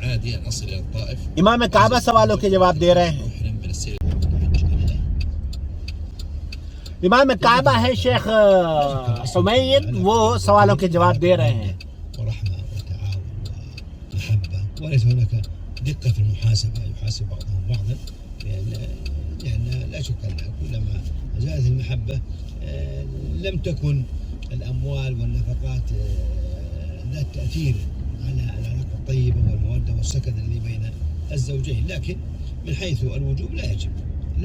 عادي أن أصل إلى الطائف. امام کعبہ سوالوں کے جواب دے رہے ہیں. امام کعبہ ہے شیخ حمید، وہ سوالوں کے جواب دے رہے ہیں. ورحمة وتعاون ومحبة، وليس هناك دقة في المحاسبة، يحاسب بعضهم بعضا، لأن لا شك أن كلما زادت المحبة لم تكن الأموال والنفقات ذات تأثير على العلاقة الطيبة والمودة والسكن الذي بين الزوجين. لكن من حيث الوجوب لا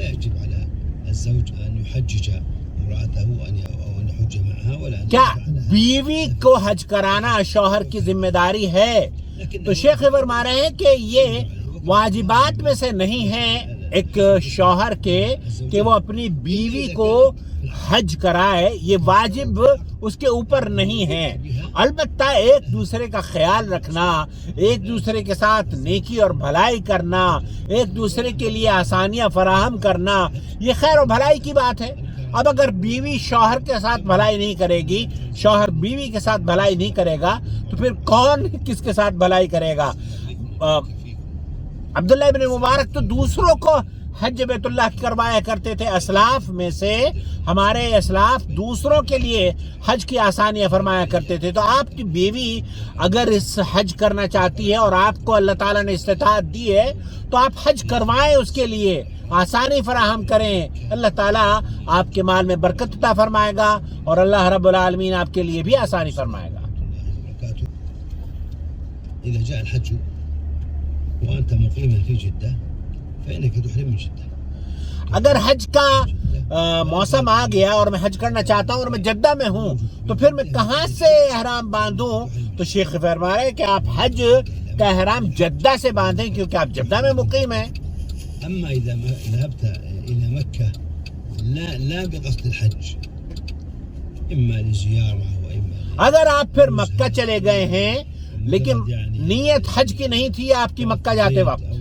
يجب على الزوج أن يحجج امرأته أو أن يحج معها ولا أن کیا بیوی کو حج کرانا شوہر کی ذمہ داری ہے؟ تو شیخ فرما رہے ہیں کہ یہ واجبات میں سے نہیں ہے ایک شوہر کے کہ وہ اپنی بیوی کو حج کرائے، یہ واجب اس کے اوپر نہیں ہے. البتہ ایک دوسرے کا خیال رکھنا، ایک دوسرے کے ساتھ نیکی اور بھلائی کرنا، ایک دوسرے کے لیے آسانیاں فراہم کرنا، یہ خیر و بھلائی کی بات ہے. اب اگر بیوی شوہر کے ساتھ بھلائی نہیں کرے گی، شوہر بیوی کے ساتھ بھلائی نہیں کرے گا، تو پھر کون کس کے ساتھ بھلائی کرے گا؟ عبداللہ ابن مبارک تو دوسروں کو حج بیت اللہ کروایا کرتے تھے. اسلاف میں سے ہمارے اسلاف دوسروں کے لیے حج کی آسانیاں فرمایا کرتے تھے. تو آپ کی بیوی اگر اس حج کرنا چاہتی ہے اور آپ کو اللہ تعالیٰ نے استطاعت دی ہے تو آپ حج کروائیں، اس کے لیے آسانی فراہم کریں. اللہ تعالیٰ آپ کے مال میں برکت عطا فرمائے گا اور اللہ رب العالمین آپ کے لیے بھی آسانی فرمائے گا. إذا جاء الحج وأنت مقيما في جدة فإنك تحرم من جدة. اگر حج کا موسم آ گیا اور میں حج کرنا چاہتا ہوں اور میں جدہ میں ہوں تو پھر میں کہاں سے احرام باندھوں؟ تو شیخ فرما رہے ہیں کہ آپ حج کا احرام جدہ سے باندھیں کیونکہ آپ جدہ میں مقیم ہیں. أما إذا ذهبت إلى مكة لا بقصد الحج إما لزيارة وإما اگر آپ پھر مکہ چلے گئے ہیں لیکن نیت حج کی نہیں تھی آپ کی مکہ جاتے وقت، أو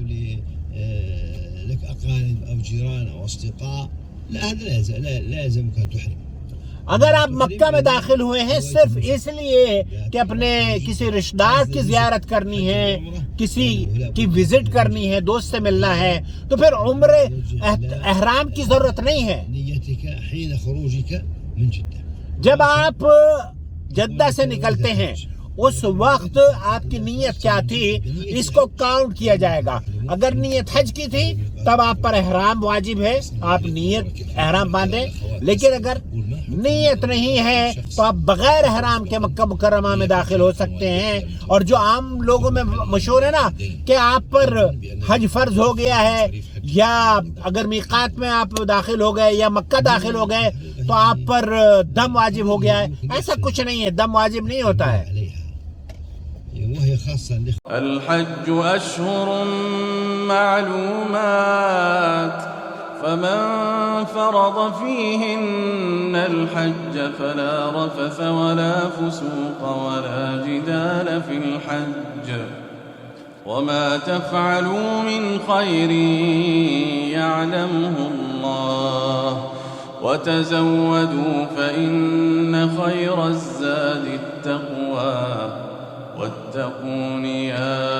لك أقارب أو جيران أو أصدقاء، لا هذا لا يلزمك أن تحرم. اگر آپ مکہ میں داخل ہوئے ہیں صرف اس لیے کہ اپنے کسی رشتہ دار کی زیارت کرنی ہے، کسی کی وزٹ کرنی ہے، دوست سے ملنا ہے، تو پھر عمرے احرام کی ضرورت نہیں ہے. نيتك حين خروجك من جدة. جب آپ جدہ سے نکلتے ہیں اس وقت آپ کی نیت کیا تھی اس کو کاؤنٹ کیا جائے گا. اگر نیت حج کی تھی تب آپ پر احرام واجب ہے، آپ نیت احرام باندھیں. لیکن اگر نیت نہیں ہے تو آپ بغیر احرام کے مکہ مکرمہ میں داخل ہو سکتے ہیں. اور جو عام لوگوں میں مشہور ہے نا کہ آپ پر حج فرض ہو گیا ہے، یا اگر میقات میں آپ داخل ہو گئے یا مکہ داخل ہو گئے تو آپ پر دم واجب ہو گیا ہے، ایسا کچھ نہیں ہے، دم واجب نہیں ہوتا ہے. الحج أشهر معلومات فمن فرض فيهن الحج فلا رفث ولا فسوق ولا جدال في الحج وما تفعلوا من خير يعلمه الله وتزودوا فإن خير الزاد التقوى واتقون يا